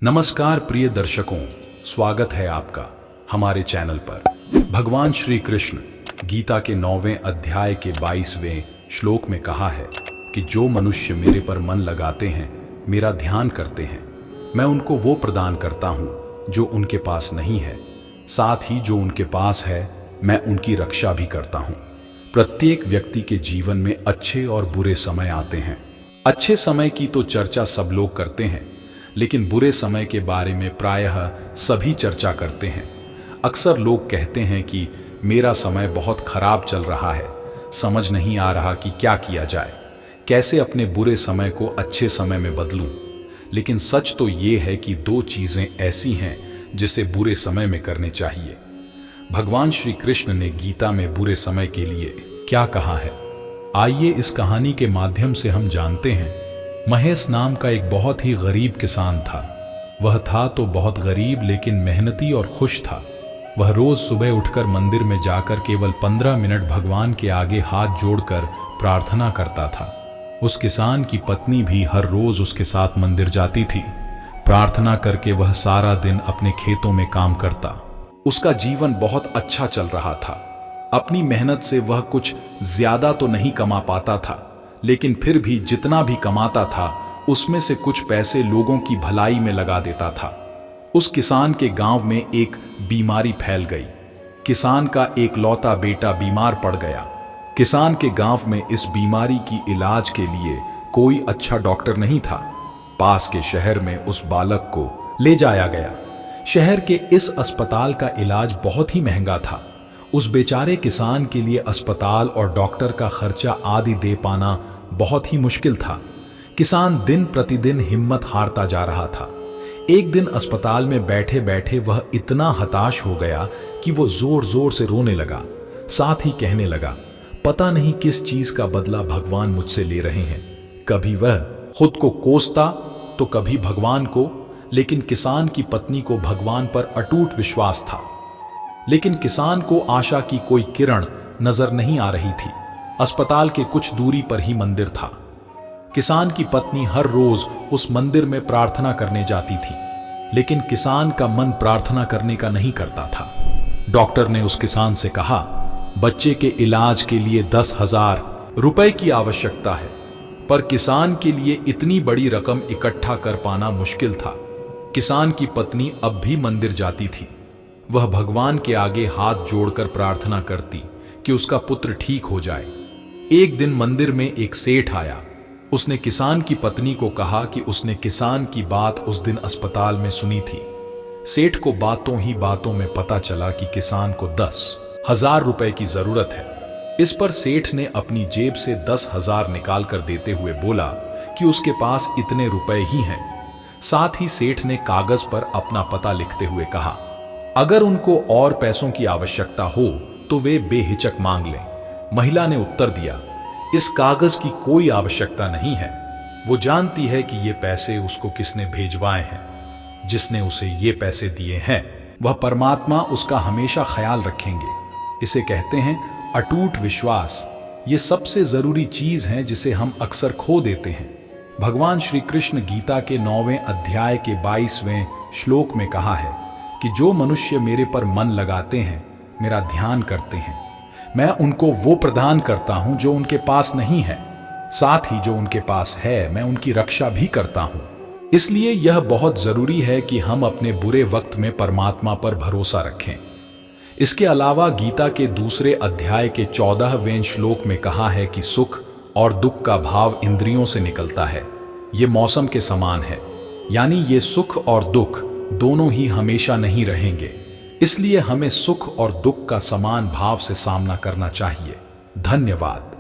नमस्कार प्रिय दर्शकों, स्वागत है आपका हमारे चैनल पर। भगवान श्री कृष्ण गीता के 9वें अध्याय के 22वें श्लोक में कहा है कि जो मनुष्य मेरे पर मन लगाते हैं, मेरा ध्यान करते हैं, मैं उनको वो प्रदान करता हूँ जो उनके पास नहीं है, साथ ही जो उनके पास है मैं उनकी रक्षा भी करता हूँ। प्रत्येक व्यक्ति के जीवन में अच्छे और बुरे समय आते हैं। अच्छे समय की तो चर्चा सब लोग करते हैं, लेकिन बुरे समय के बारे में प्रायः सभी चर्चा करते हैं। अक्सर लोग कहते हैं कि मेरा समय बहुत खराब चल रहा है, समझ नहीं आ रहा कि क्या किया जाए, कैसे अपने बुरे समय को अच्छे समय में बदलूं। लेकिन सच तो ये है कि दो चीजें ऐसी हैं जिसे बुरे समय में करने चाहिए। भगवान श्री कृष्ण ने गीता में बुरे समय के लिए क्या कहा है, आइए इस कहानी के माध्यम से हम जानते हैं। महेश नाम का एक बहुत ही गरीब किसान था। वह था तो बहुत गरीब, लेकिन मेहनती और खुश था। वह रोज सुबह उठकर मंदिर में जाकर केवल 15 मिनट भगवान के आगे हाथ जोड़कर प्रार्थना करता था। उस किसान की पत्नी भी हर रोज उसके साथ मंदिर जाती थी। प्रार्थना करके वह सारा दिन अपने खेतों में काम करता। उसका जीवन बहुत अच्छा चल रहा था। अपनी मेहनत से वह कुछ ज्यादा तो नहीं कमा पाता था, लेकिन फिर भी जितना भी कमाता था उसमें से कुछ पैसे लोगों की भलाई में लगा देता था। उस किसान के गांव में एक बीमारी फैल गई। किसान का एकलौता बेटा बीमार पड़ गया। किसान के गांव में इस बीमारी की इलाज के लिए कोई अच्छा डॉक्टर नहीं था। पास के शहर में उस बालक को ले जाया गया। शहर के इस अस्पताल का इलाज बहुत ही महंगा था। उस बेचारे किसान के लिए अस्पताल और डॉक्टर का खर्चा आदि दे पाना बहुत ही मुश्किल था। किसान दिन प्रतिदिन हिम्मत हारता जा रहा था। एक दिन अस्पताल में बैठे बैठे वह इतना हताश हो गया कि वो जोर जोर से रोने लगा। साथ ही कहने लगा, पता नहीं किस चीज का बदला भगवान मुझसे ले रहे हैं। कभी वह खुद को कोसता तो कभी भगवान को, लेकिन किसान की पत्नी को भगवान पर अटूट विश्वास था। लेकिन किसान को आशा की कोई किरण नजर नहीं आ रही थी। अस्पताल के कुछ दूरी पर ही मंदिर था। किसान की पत्नी हर रोज उस मंदिर में प्रार्थना करने जाती थी, लेकिन किसान का मन प्रार्थना करने का नहीं करता था। डॉक्टर ने उस किसान से कहा, बच्चे के इलाज के लिए 10,000 रुपए की आवश्यकता है, पर किसान के लिए इतनी बड़ी रकम इकट्ठा कर पाना मुश्किल था। किसान की पत्नी अब भी मंदिर जाती थी। वह भगवान के आगे हाथ जोड़कर प्रार्थना करती कि उसका पुत्र ठीक हो जाए। एक दिन मंदिर में एक सेठ आया। उसने किसान की पत्नी को कहा कि उसने किसान की बात उस दिन अस्पताल में सुनी थी। सेठ को बातों ही बातों में पता चला कि किसान को 10,000 रुपए की जरूरत है। इस पर सेठ ने अपनी जेब से 10,000 निकाल कर देते हुए बोला कि उसके पास इतने रुपए ही हैं। साथ ही सेठ ने कागज पर अपना पता लिखते हुए कहा, अगर उनको और पैसों की आवश्यकता हो तो वे बेहिचक मांग लें। महिला ने उत्तर दिया, इस कागज की कोई आवश्यकता नहीं है। वो जानती है कि ये पैसे उसको किसने भेजवाए हैं। जिसने उसे ये पैसे दिए हैं वह परमात्मा उसका हमेशा ख्याल रखेंगे। इसे कहते हैं अटूट विश्वास। ये सबसे जरूरी चीज है जिसे हम अक्सर खो देते हैं। भगवान श्री कृष्ण गीता के 9वें अध्याय के 22वें श्लोक में कहा है कि जो मनुष्य मेरे पर मन लगाते हैं, मेरा ध्यान करते हैं, मैं उनको वो प्रदान करता हूं जो उनके पास नहीं है, साथ ही जो उनके पास है मैं उनकी रक्षा भी करता हूं। इसलिए यह बहुत जरूरी है कि हम अपने बुरे वक्त में परमात्मा पर भरोसा रखें। इसके अलावा गीता के दूसरे अध्याय के 14वें श्लोक में कहा है कि सुख और दुख का भाव इंद्रियों से निकलता है। ये मौसम के समान है, यानी ये सुख और दुख दोनों ही हमेशा नहीं रहेंगे। इसलिए हमें सुख और दुख का समान भाव से सामना करना चाहिए। धन्यवाद।